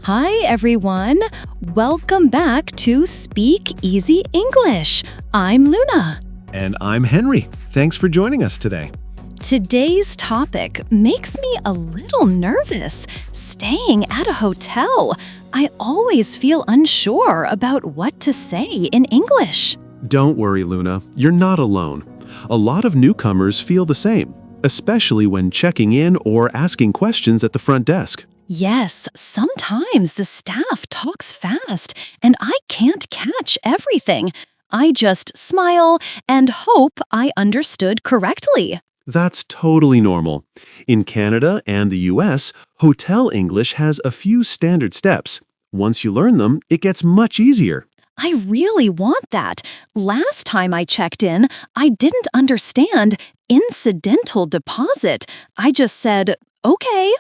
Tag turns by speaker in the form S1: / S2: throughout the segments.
S1: Hi, everyone. Welcome back to Speak Easy English. I'm Luna.
S2: And I'm Henry. Thanks for joining us today.
S1: Today's topic makes me a little nervous. Staying at a hotel. I always feel unsure about what to say in English.
S2: Don't worry, Luna. You're not alone. A lot of newcomers feel the same, especially when checking in or asking questions at the front desk.
S1: Yes, sometimes the staff talks fast and I can't catch everything. I just smile and hope I understood correctly.
S2: That's totally normal. In Canada and the US, hotel English has a few standard steps. Once you learn them, it gets much easier.
S1: I really want that. Last time I checked in, I didn't understand incidental deposit. I just said, okay,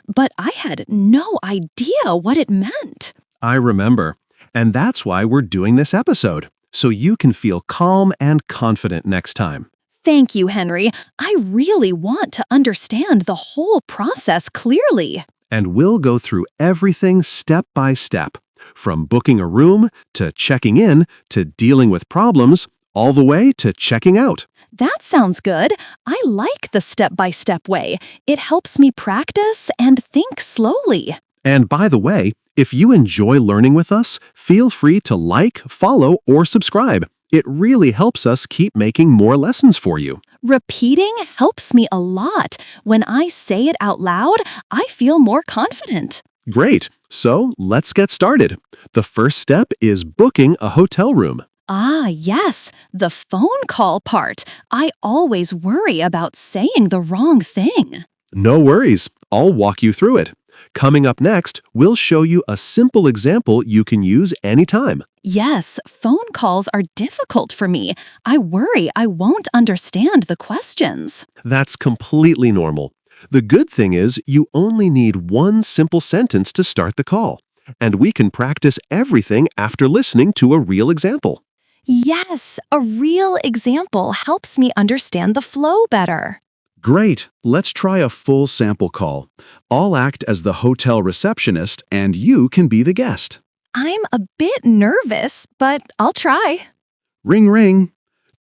S1: but I had no idea what it meant.
S2: I remember. And that's why we're doing this episode, so you can feel calm and confident next time.
S1: Thank you, Henry. I really want to understand the whole process clearly.
S2: And we'll go through everything step by step, from booking a room, to checking in, to dealing with problems, all the way to checking out.
S1: That sounds good. I like the step-by-step way. It helps me practice and think slowly.
S2: And by the way, if you enjoy learning with us, feel free to like, follow, or subscribe. It really helps us keep making more lessons for you.
S1: Repeating helps me a lot. When I say it out loud, I feel more confident.
S2: Great. So let's get started. The first step is booking a hotel room.
S1: Ah, yes, the phone call part. I always worry about saying the wrong thing.
S2: No worries. I'll walk you through it. Coming up next, we'll show you a simple example you can use anytime.
S1: Yes, phone calls are difficult for me. I worry I won't understand the questions.
S2: That's completely normal. The good thing is you only need one simple sentence to start the call, and we can practice everything after listening to a real example.
S1: Yes, a real example helps me understand the flow better.
S2: Great. Let's try a full sample call. I'll act as the hotel receptionist, and you can be the guest.
S1: I'm a bit nervous, but I'll try.
S2: Ring, ring.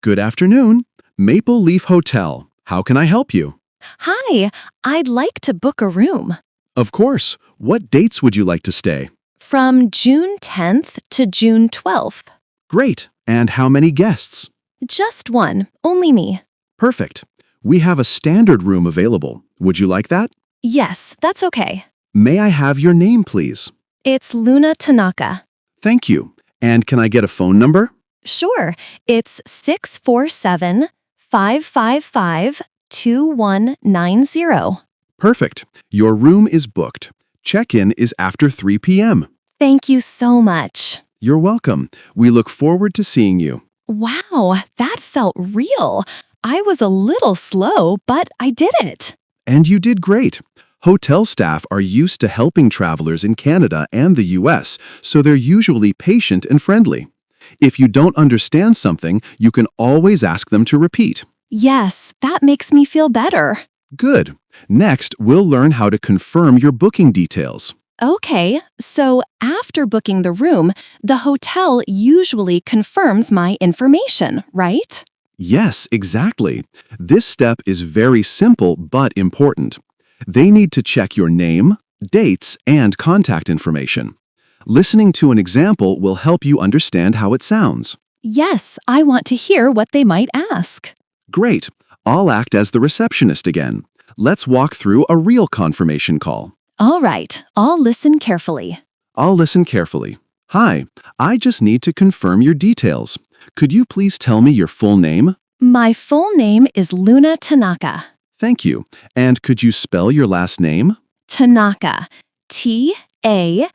S2: Good afternoon. Maple Leaf Hotel. How can I help you?
S1: Hi, I'd like to book a room.
S2: Of course. What dates would you like to stay?
S1: From June 10th to June 12th.
S2: Great. And how many guests?
S1: Just one, only me.
S2: Perfect. We have a standard room available. Would you like that?
S1: Yes, that's okay.
S2: May I have your name, please?
S1: It's Luna Tanaka.
S2: Thank you. And can I get a phone number?
S1: Sure, it's 647-555-2190.
S2: Perfect. Your room is booked. Check-in is after 3 p.m.
S1: Thank you so much.
S2: You're welcome. We look forward to seeing you.
S1: Wow, that felt real. I was a little slow, but I did it.
S2: And you did great. Hotel staff are used to helping travelers in Canada and the US, so they're usually patient and friendly. If you don't understand something, you can always ask them to repeat.
S1: Yes, that makes me feel better.
S2: Good. Next, we'll learn how to confirm your booking details.
S1: Okay, so after booking the room, the hotel usually confirms my information, right?
S2: Yes, exactly. This step is very simple but important. They need to check your name, dates, and contact information. Listening to an example will help you understand how it sounds.
S1: Yes, I want to hear what they might ask.
S2: Great. I'll act as the receptionist again. Let's walk through a real confirmation call.
S1: All right, I'll listen carefully.
S2: I'll listen carefully. Hi, I just need to confirm your details. Could you please tell me your full name?
S1: My full name is Luna Tanaka.
S2: Thank you. And could you spell your last name?
S1: Tanaka. T-A-N-A-K.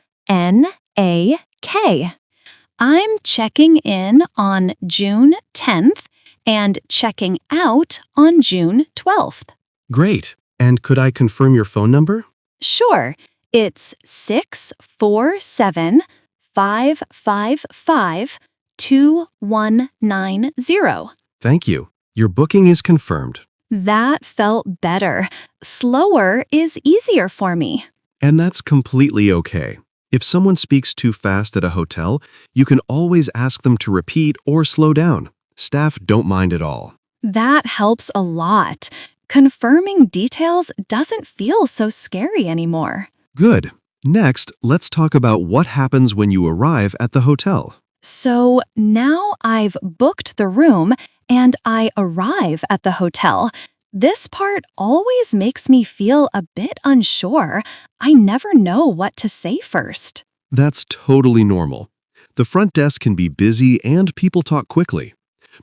S1: I'm checking in on June 10th and checking out on June 12th.
S2: Great. And could I confirm your phone number?
S1: Sure, it's 647-555-2190.
S2: Thank you. Your booking is confirmed.
S1: That felt better. Slower is easier for me.
S2: And that's completely okay. If someone speaks too fast at a hotel, you can always ask them to repeat or slow down. Staff don't mind at all.
S1: That helps a lot. Confirming details doesn't feel so scary anymore.
S2: Good. Next, let's talk about what happens when you arrive at the hotel.
S1: So now I've booked the room and I arrive at the hotel. This part always makes me feel a bit unsure. I never know what to say first.
S2: That's totally normal. The front desk can be busy and people talk quickly.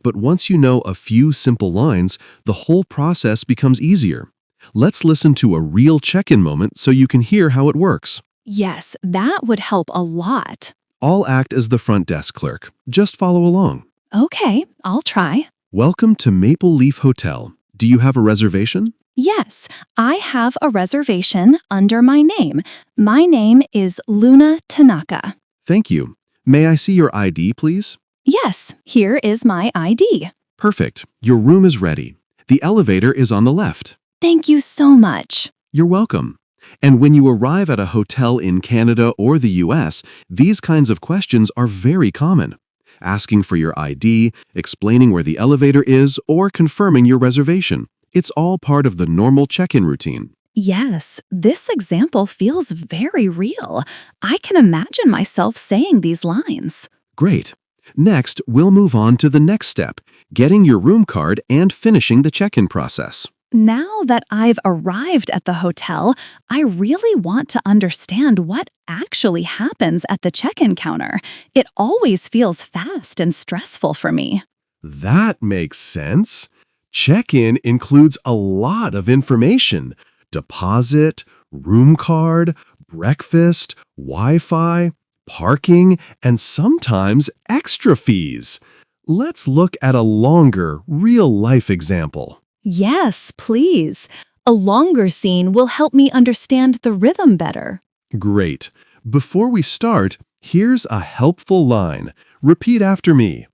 S2: But once you know a few simple lines, the whole process becomes easier. Let's listen to a real check-in moment so you can hear how it works.
S1: Yes, that would help a lot.
S2: I'll act as the front desk clerk. Just follow along.
S1: Okay, I'll try.
S2: Welcome to Maple Leaf Hotel. Do you have a reservation?
S1: Yes, I have a reservation under my name. My name is Luna Tanaka.
S2: Thank you. May I see your ID, please?
S1: Yes, here is my ID.
S2: Perfect. Your room is ready. The elevator is on the left.
S1: Thank you so much.
S2: You're welcome. And when you arrive at a hotel in Canada or the US, these kinds of questions are very common. Asking for your ID, explaining where the elevator is, or confirming your reservation. It's all part of the normal check-in routine.
S1: Yes, this example feels very real. I can imagine myself saying these lines.
S2: Great. Next, we'll move on to the next step, getting your room card and finishing the check-in process.
S1: Now that I've arrived at the hotel, I really want to understand what actually happens at the check-in counter. It always feels fast and stressful for me.
S2: That makes sense. Check-in includes a lot of information. Deposit, room card, breakfast, Wi-Fi, parking, and sometimes extra fees. Let's look at a longer, real-life example.
S1: Yes, please. A longer scene will help me understand the rhythm better.
S2: Great. Before we start, here's a helpful line. Repeat after me.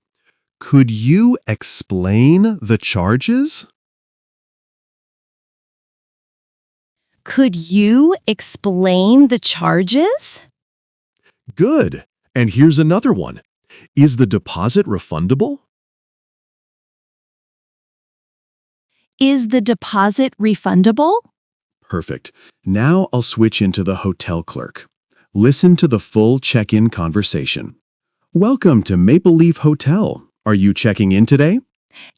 S2: Could you explain the charges?
S1: Could you explain the charges?
S2: Good. And here's another one. Is the deposit refundable?
S1: Is the deposit refundable?
S2: Perfect. Now I'll switch into the hotel clerk. Listen to the full check-in conversation. Welcome to Maple Leaf Hotel. Are you checking in today?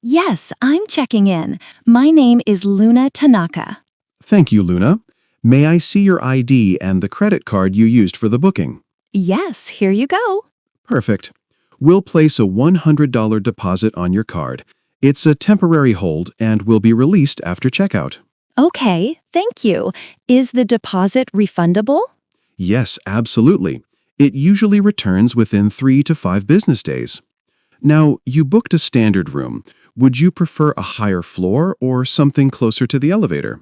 S1: Yes, I'm checking in. My name is Luna Tanaka.
S2: Thank you, Luna. May I see your ID and the credit card you used for the booking?
S1: Yes, here you go.
S2: Perfect. We'll place a $100 deposit on your card. It's a temporary hold and will be released after checkout.
S1: Okay, thank you. Is the deposit refundable?
S2: Yes, absolutely. It usually returns within 3 to 5 business days. Now, you booked a standard room. Would you prefer a higher floor or something closer to the elevator?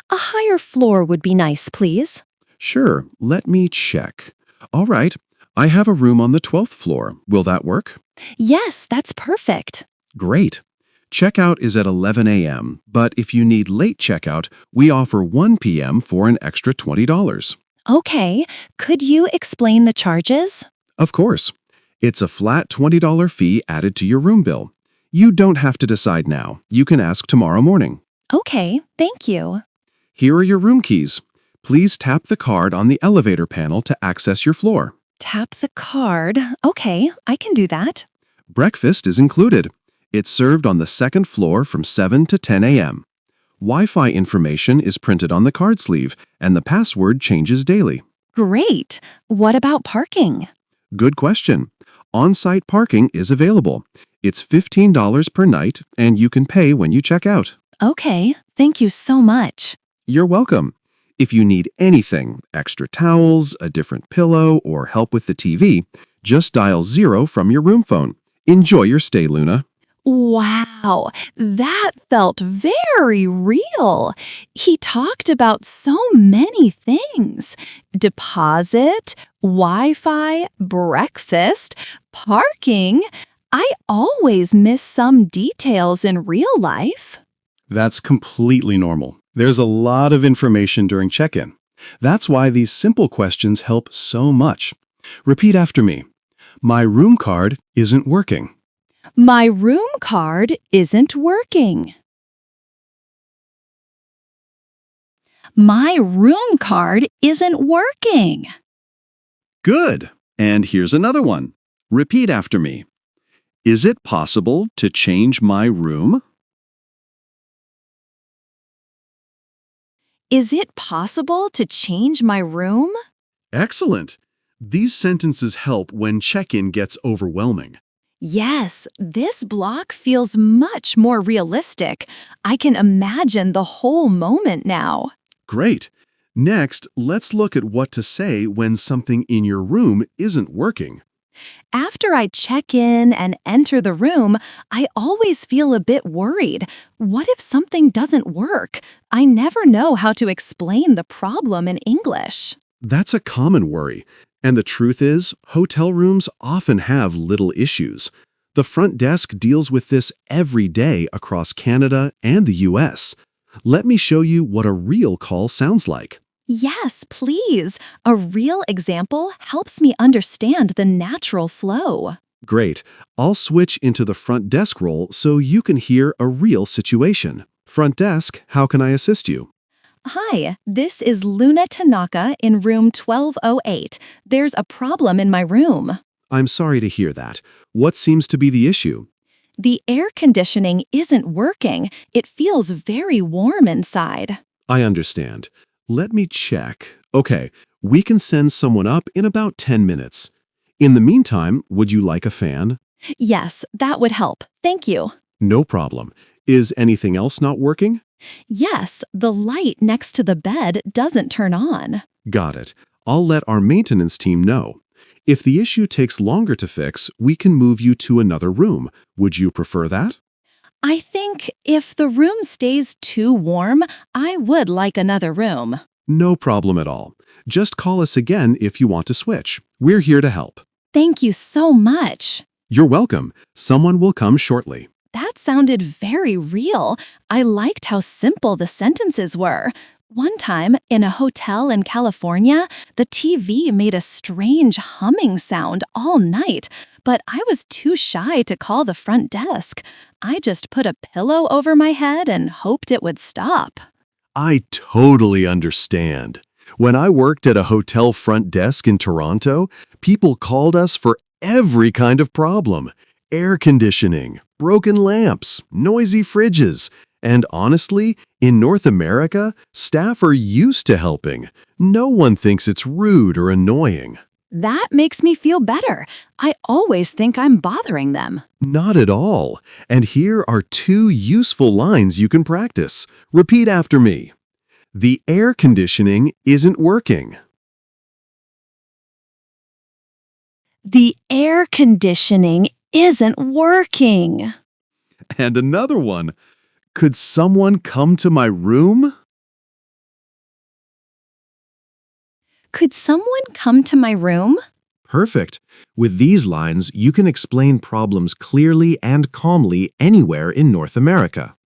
S1: A higher floor would be nice, please.
S2: Sure, let me check. All right, I have a room on the 12th floor. Will that work?
S1: Yes, that's perfect.
S2: Great. Checkout is at 11 a.m., but if you need late checkout, we offer 1 p.m. for an extra $20.
S1: Okay, could you explain the charges?
S2: Of course. It's a flat $20 fee added to your room bill. You don't have to decide now. You can ask tomorrow morning.
S1: Okay, thank you.
S2: Here are your room keys. Please tap the card on the elevator panel to access your floor.
S1: Tap the card. Okay, I can do that.
S2: Breakfast is included. It's served on the second floor from 7 to 10 a.m. Wi-Fi information is printed on the card sleeve, and the password changes daily.
S1: Great. What about parking?
S2: Good question. On-site parking is available. It's $15 per night, and you can pay when you check out.
S1: Okay, thank you so much.
S2: You're welcome. If you need anything, extra towels, a different pillow, or help with the TV, just dial 0 from your room phone. Enjoy your stay, Luna.
S1: Wow, that felt very real. He talked about so many things. Deposit, Wi-Fi, breakfast, parking. I always miss some details in real life.
S2: That's completely normal. There's a lot of information during check-in. That's why these simple questions help so much. Repeat after me. My room card isn't working.
S1: My room card isn't working. My room card isn't working.
S2: Good. And here's another one. Repeat after me. Is it possible to change my room?
S1: Is it possible to change my room?
S2: Excellent. These sentences help when check-in gets overwhelming.
S1: Yes, this block feels much more realistic. I can imagine the whole moment now.
S2: Great. Next, let's look at what to say when something in your room isn't working.
S1: After I check in and enter the room, I always feel a bit worried. What if something doesn't work? I never know how to explain the problem in English.
S2: That's a common worry. And the truth is, hotel rooms often have little issues. The front desk deals with this every day across Canada and the US. Let me show you what a real call sounds like.
S1: Yes, please. A real example helps me understand the natural flow.
S2: Great. I'll switch into the front desk role so you can hear a real situation. Front desk, how can I assist you?
S1: Hi, this is Luna Tanaka in room 1208. There's a problem in my room.
S2: I'm sorry to hear that. What seems to be the issue?
S1: The air conditioning isn't working. It feels very warm inside.
S2: I understand. Let me check. Okay, we can send someone up in about 10 minutes. In the meantime, would you like a fan?
S1: Yes, that would help. Thank you.
S2: No problem. Is anything else not working?
S1: Yes, the light next to the bed doesn't turn on.
S2: Got it. I'll let our maintenance team know. If the issue takes longer to fix, we can move you to another room. Would you prefer that?
S1: I think if the room stays too warm, I would like another room.
S2: No problem at all. Just call us again if you want to switch. We're here to help.
S1: Thank you so much.
S2: You're welcome. Someone will come shortly.
S1: That sounded very real. I liked how simple the sentences were. One time, in a hotel in California, the TV made a strange humming sound all night, but I was too shy to call the front desk. I just put a pillow over my head and hoped it would stop.
S2: I totally understand. When I worked at a hotel front desk in Toronto, people called us for every kind of problem. Air conditioning, broken lamps, noisy fridges. And honestly, in North America, staff are used to helping. No one thinks it's rude or annoying.
S1: That makes me feel better. I always think I'm bothering them.
S2: Not at all. And here are 2 useful lines you can practice. Repeat after me. The air conditioning isn't working.
S1: The air conditioning isn't working.
S2: And another one. Could someone come to my room?
S1: Could someone come to my room?
S2: Perfect. With these lines, you can explain problems clearly and calmly anywhere in North America.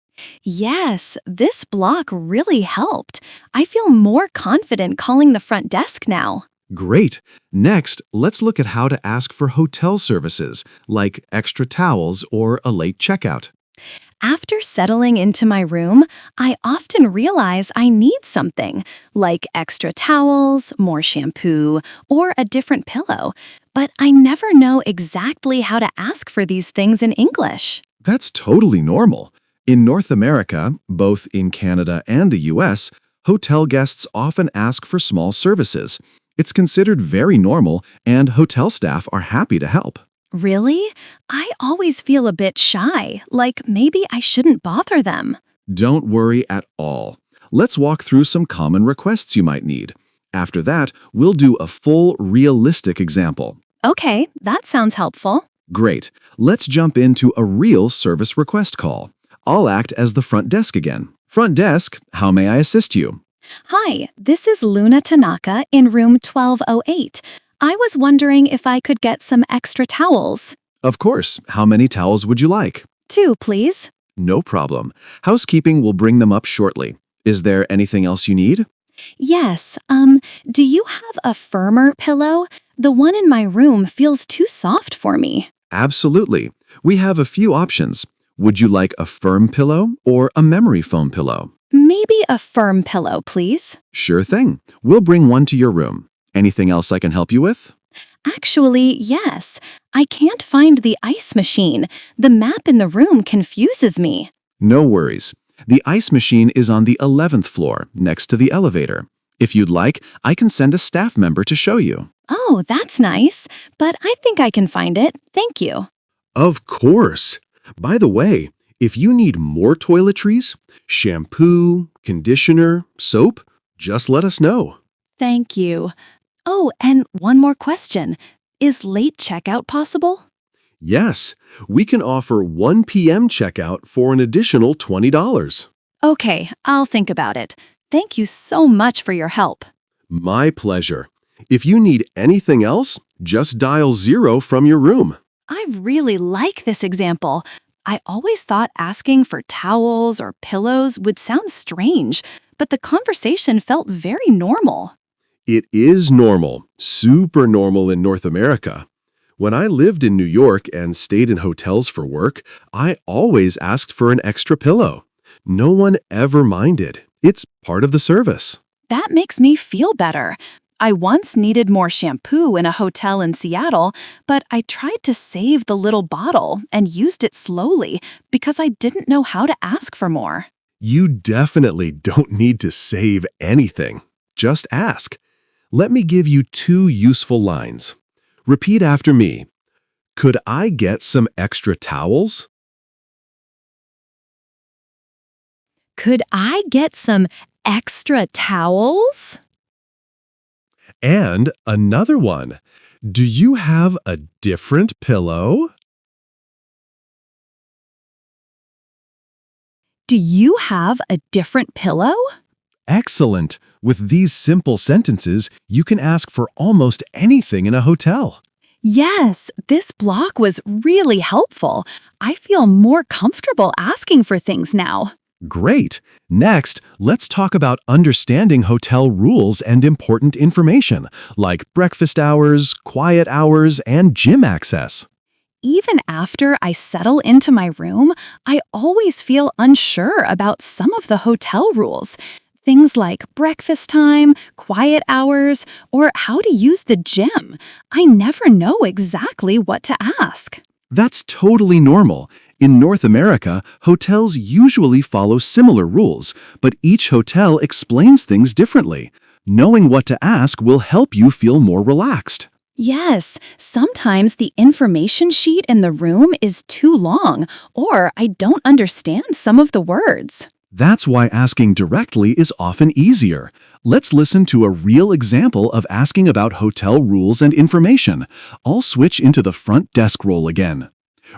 S1: Yes, this block really helped. I feel more confident calling the front desk now.
S2: Great. Next, let's look at how to ask for hotel services, like extra towels or a late checkout.
S1: After settling into my room, I often realize I need something, like extra towels, more shampoo, or a different pillow. But I never know exactly how to ask for these things in English.
S2: That's totally normal. In North America, both in Canada and the US, hotel guests often ask for small services. It's considered very normal, and hotel staff are happy to help.
S1: Really? I always feel a bit shy, like maybe I shouldn't bother them.
S2: Don't worry at all. Let's walk through some common requests you might need. After that, we'll do a full, realistic example.
S1: Okay, that sounds helpful.
S2: Great. Let's jump into a real service request call. I'll act as the front desk again. Front desk, how may I assist you?
S1: Hi, this is Luna Tanaka in room 1208. I was wondering if I could get some extra towels.
S2: Of course. How many towels would you like?
S1: 2, please.
S2: No problem. Housekeeping will bring them up shortly. Is there anything else you need?
S1: Yes, do you have a firmer pillow? The one in my room feels too soft for me.
S2: Absolutely. We have a few options. Would you like a firm pillow or a memory foam pillow?
S1: Maybe a firm pillow, please.
S2: Sure thing. We'll bring one to your room. Anything else I can help you with?
S1: Actually, yes. I can't find the ice machine. The map in the room confuses me.
S2: No worries. The ice machine is on the 11th floor, next to the elevator. If you'd like, I can send a staff member to show you.
S1: Oh, that's nice. But I think I can find it. Thank you.
S2: Of course. By the way, if you need more toiletries, shampoo, conditioner, soap, just let us know.
S1: Thank you. Oh, and one more question. Is late checkout possible?
S2: Yes, we can offer 1 p.m. checkout for an additional $20.
S1: Okay, I'll think about it. Thank you so much for your help.
S2: My pleasure. If you need anything else, just dial 0 from your room.
S1: I really like this example. I always thought asking for towels or pillows would sound strange, but the conversation felt very normal.
S2: It is normal, super normal in North America. When I lived in New York and stayed in hotels for work, I always asked for an extra pillow. No one ever minded. It's part of the service.
S1: That makes me feel better. I once needed more shampoo in a hotel in Seattle, but I tried to save the little bottle and used it slowly because I didn't know how to ask for more.
S2: You definitely don't need to save anything. Just ask. Let me give you 2 useful lines. Repeat after me. Could I get some extra towels?
S1: Could I get some extra towels?
S2: And another one. Do you have a different pillow?
S1: Do you have a different pillow?
S2: Excellent. With these simple sentences, you can ask for almost anything in a hotel.
S1: Yes, this block was really helpful. I feel more comfortable asking for things now.
S2: Great. Next, let's talk about understanding hotel rules and important information, like breakfast hours, quiet hours, and gym access.
S1: Even after I settle into my room, I always feel unsure about some of the hotel rules. Things like breakfast time, quiet hours, or how to use the gym. I never know exactly what to ask.
S2: That's totally normal. In North America, hotels usually follow similar rules, but each hotel explains things differently. Knowing what to ask will help you feel more relaxed.
S1: Yes, sometimes the information sheet in the room is too long, or I don't understand some of the words.
S2: That's why asking directly is often easier. Let's listen to a real example of asking about hotel rules and information. I'll switch into the front desk role again.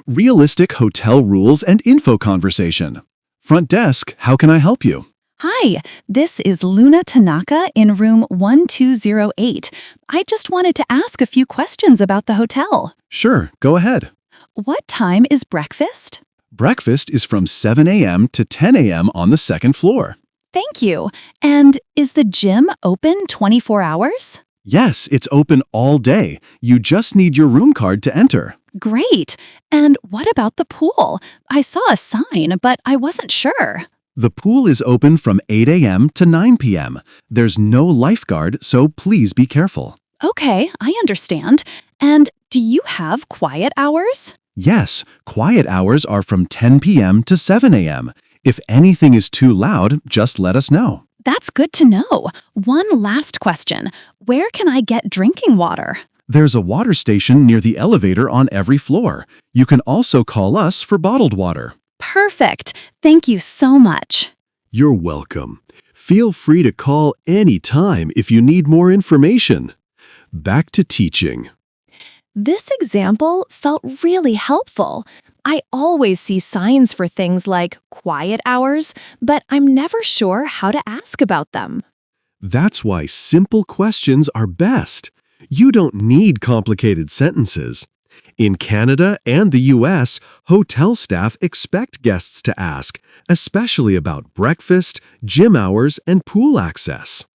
S2: Realistic hotel rules and info conversation. Front desk, how can I help you?
S1: Hi, this is Luna Tanaka in room 1208. I just wanted to ask a few questions about the hotel.
S2: Sure, go ahead.
S1: What time is breakfast?
S2: Breakfast is from 7 a.m. to 10 a.m. on the second floor.
S1: Thank you. And is the gym open 24 hours?
S2: Yes, it's open all day. You just need your room card to enter.
S1: Great. And what about the pool? I saw a sign, but I wasn't sure.
S2: The pool is open from 8 a.m. to 9 p.m. There's no lifeguard, so please be careful.
S1: Okay, I understand. And do you have quiet hours?
S2: Yes, quiet hours are from 10 p.m. to 7 a.m. If anything is too loud, just let us know.
S1: That's good to know. One last question. Where can I get drinking water?
S2: There's a water station near the elevator on every floor. You can also call us for bottled water.
S1: Perfect. Thank you so much.
S2: You're welcome. Feel free to call anytime if you need more information. Back to teaching.
S1: This example felt really helpful. I always see signs for things like quiet hours, but I'm never sure how to ask about them.
S2: That's why simple questions are best. You don't need complicated sentences. In Canada and the US, hotel staff expect guests to ask, especially about breakfast, gym hours, and pool access.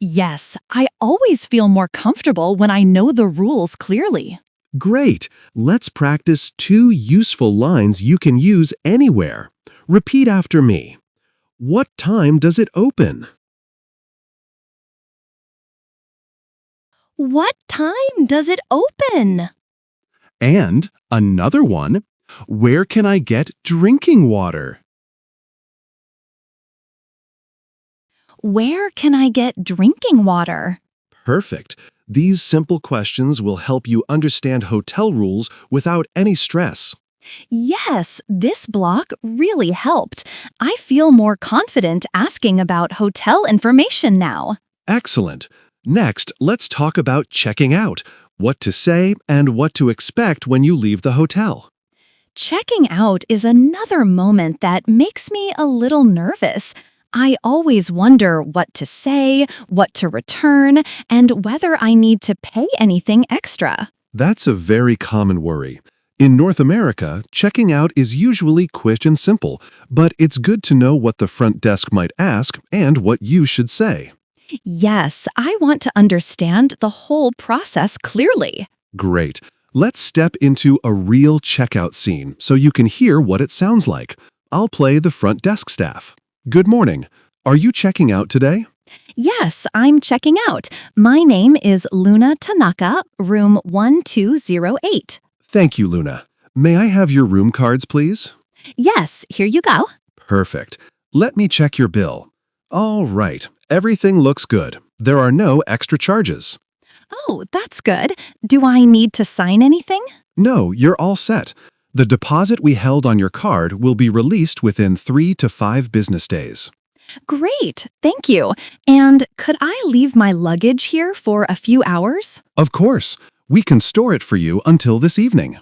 S1: Yes, I always feel more comfortable when I know the rules clearly.
S2: Great! Let's practice two useful lines you can use anywhere. Repeat after me. What time does it open?
S1: What time does it open?
S2: And another one, where can I get drinking water?
S1: Where can I get drinking water?
S2: Perfect. These simple questions will help you understand hotel rules without any stress.
S1: Yes, this block really helped. I feel more confident asking about hotel information now.
S2: Excellent. Next, let's talk about checking out, what to say and what to expect when you leave the hotel.
S1: Checking out is another moment that makes me a little nervous. I always wonder what to say, what to return, and whether I need to pay anything extra.
S2: That's a very common worry. In North America, checking out is usually quick and simple, but it's good to know what the front desk might ask and what you should say.
S1: Yes, I want to understand the whole process clearly.
S2: Great. Let's step into a real checkout scene so you can hear what it sounds like. I'll play the front desk staff. Good morning. Are you checking out today?
S1: Yes, I'm checking out. My name is Luna Tanaka, room 1208.
S2: Thank you, Luna. May I have your room cards, please?
S1: Yes, here you go.
S2: Perfect. Let me check your bill. All right. Everything looks good. There are no extra charges.
S1: Oh, that's good. Do I need to sign anything?
S2: No, you're all set. The deposit we held on your card will be released within 3 to 5 business days.
S1: Great, thank you. And could I leave my luggage here for a few hours?
S2: Of course. We can store it for you until this evening.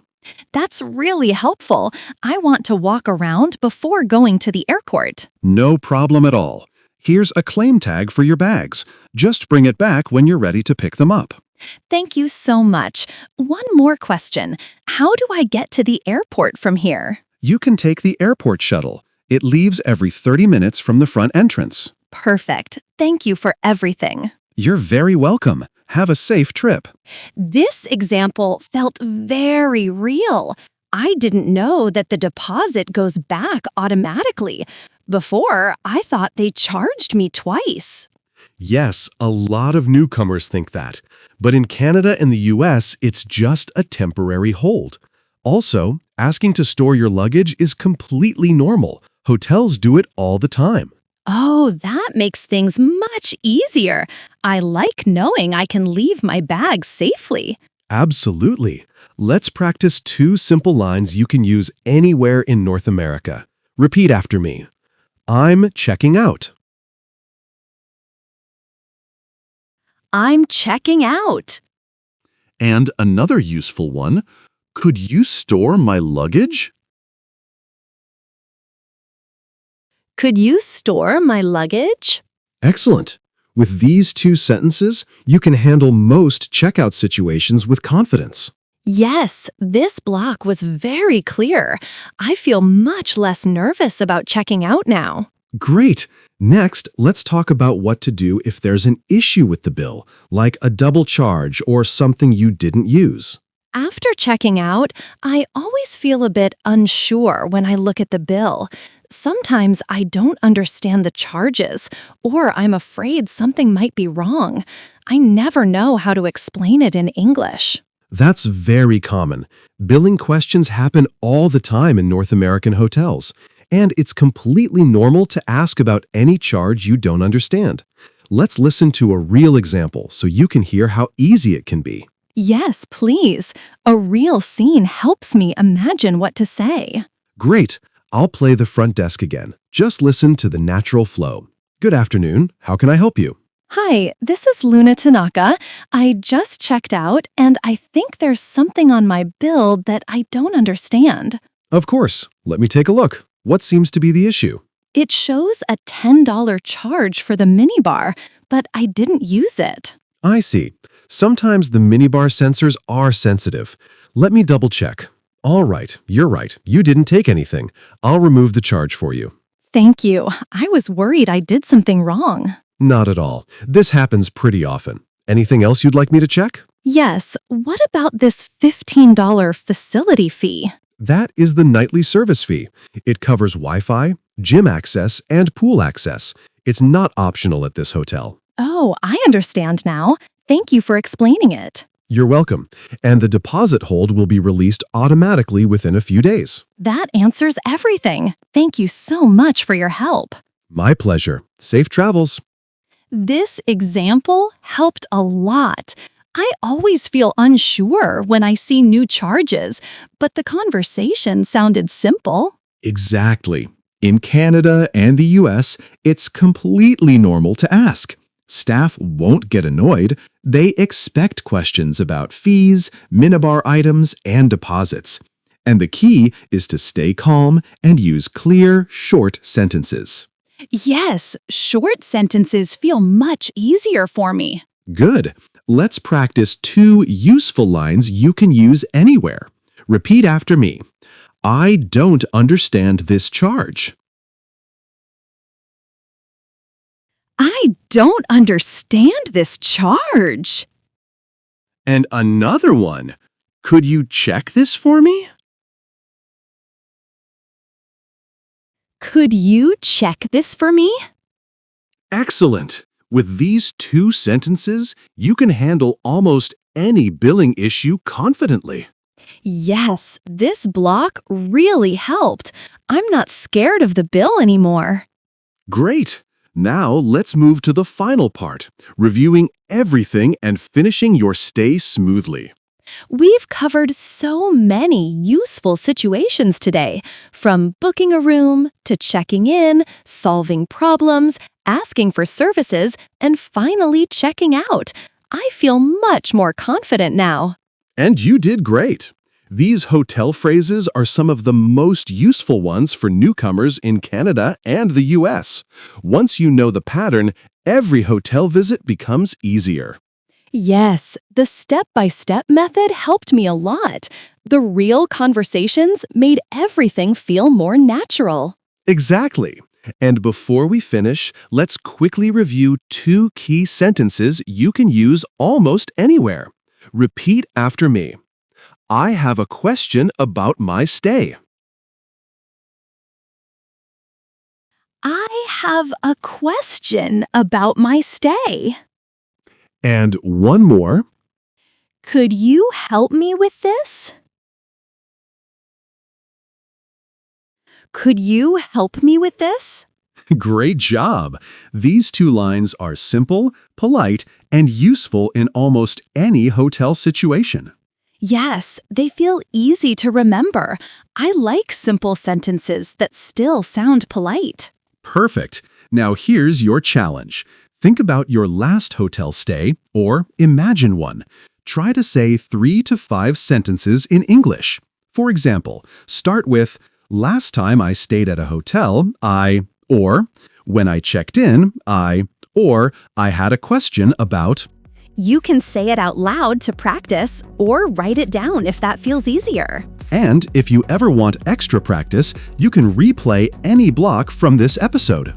S1: That's really helpful. I want to walk around before going to the airport.
S2: No problem at all. Here's a claim tag for your bags. Just bring it back when you're ready to pick them up.
S1: Thank you so much. One more question. How do I get to the airport from here?
S2: You can take the airport shuttle. It leaves every 30 minutes from the front entrance.
S1: Perfect. Thank you for everything.
S2: You're very welcome. Have a safe trip.
S1: This example felt very real. I didn't know that the deposit goes back automatically. Before, I thought they charged me twice.
S2: Yes, a lot of newcomers think that. But in Canada and the US, it's just a temporary hold. Also, asking to store your luggage is completely normal. Hotels do it all the time.
S1: Oh, that makes things much easier. I like knowing I can leave my bag safely.
S2: Absolutely. Let's practice two simple lines you can use anywhere in North America. Repeat after me. I'm checking out.
S1: I'm checking out.
S2: And another useful one, could you store my luggage?
S1: Could you store my luggage?
S2: Excellent. With these two sentences, you can handle most checkout situations with confidence.
S1: Yes, this block was very clear. I feel much less nervous about checking out now.
S2: Great. Next, let's talk about what to do if there's an issue with the bill, like a double charge or something you didn't use.
S1: After checking out, I always feel a bit unsure when I look at the bill. Sometimes I don't understand the charges, or I'm afraid something might be wrong. I never know how to explain it in English.
S2: That's very common. Billing questions happen all the time in North American hotels, and it's completely normal to ask about any charge you don't understand. Let's listen to a real example so you can hear how easy it can be.
S1: Yes, please. A real scene helps me imagine what to say.
S2: Great. I'll play the front desk again. Just listen to the natural flow. Good afternoon. How can I help you?
S1: Hi, this is Luna Tanaka. I just checked out, and I think there's something on my bill that I don't understand.
S2: Of course. Let me take a look. What seems to be the issue?
S1: It shows a $10 charge for the minibar, but I didn't use it.
S2: I see. Sometimes the minibar sensors are sensitive. Let me double check. All right, you're right. You didn't take anything. I'll remove the charge for you.
S1: Thank you. I was worried I did something wrong.
S2: Not at all. This happens pretty often. Anything else you'd like me to check?
S1: Yes, what about this $15 facility fee?
S2: That is the nightly service fee. It covers Wi-Fi, gym access, and pool access. It's not optional at this hotel.
S1: Oh, I understand now. Thank you for explaining it.
S2: You're welcome. And the deposit hold will be released automatically within a few days.
S1: That answers everything. Thank you so much for your help.
S2: My pleasure. Safe travels.
S1: This example helped a lot. I always feel unsure when I see new charges, but the conversation sounded simple.
S2: Exactly. In Canada and the US, it's completely normal to ask. Staff won't get annoyed. They expect questions about fees, minibar items, and deposits. And the key is to stay calm and use clear, short sentences.
S1: Yes, short sentences feel much easier for me.
S2: Good. Let's practice 2 useful lines you can use anywhere. Repeat after me. I don't understand this charge.
S1: I don't understand this charge.
S2: And another one. Could you check this for me?
S1: Could you check this for me?
S2: Excellent. With these 2 sentences, you can handle almost any billing issue confidently.
S1: Yes, this block really helped. I'm not scared of the bill anymore.
S2: Great. Now let's move to the final part, reviewing everything and finishing your stay smoothly.
S1: We've covered so many useful situations today, from booking a room to checking in, solving problems, asking for services, and finally checking out. I feel much more confident now.
S2: And you did great. These hotel phrases are some of the most useful ones for newcomers in Canada and the US. Once you know the pattern, every hotel visit becomes easier.
S1: Yes, the step-by-step method helped me a lot. The real conversations made everything feel more natural.
S2: Exactly. And before we finish, let's quickly review 2 key sentences you can use almost anywhere. Repeat after me. I have a question about my stay.
S1: I have a question about my stay.
S2: And one more.
S1: Could you help me with this? Could you help me with this?
S2: Great job! These 2 lines are simple, polite, and useful in almost any hotel situation.
S1: Yes, they feel easy to remember. I like simple sentences that still sound polite.
S2: Perfect. Now here's your challenge. Think about your last hotel stay, or imagine one. Try to say 3 to 5 sentences in English. For example, start with, last time I stayed at a hotel, or when I checked in, or I had a question about.
S1: You can say it out loud to practice or write it down if that feels easier.
S2: And if you ever want extra practice, you can replay any block from this episode.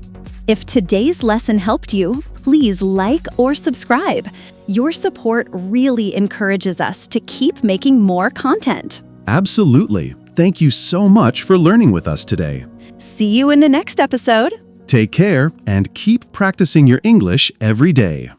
S1: If today's lesson helped you, please like or subscribe. Your support really encourages us to keep making more content.
S2: Absolutely. Thank you so much for learning with us today.
S1: See you in the next episode.
S2: Take care and keep practicing your English every day.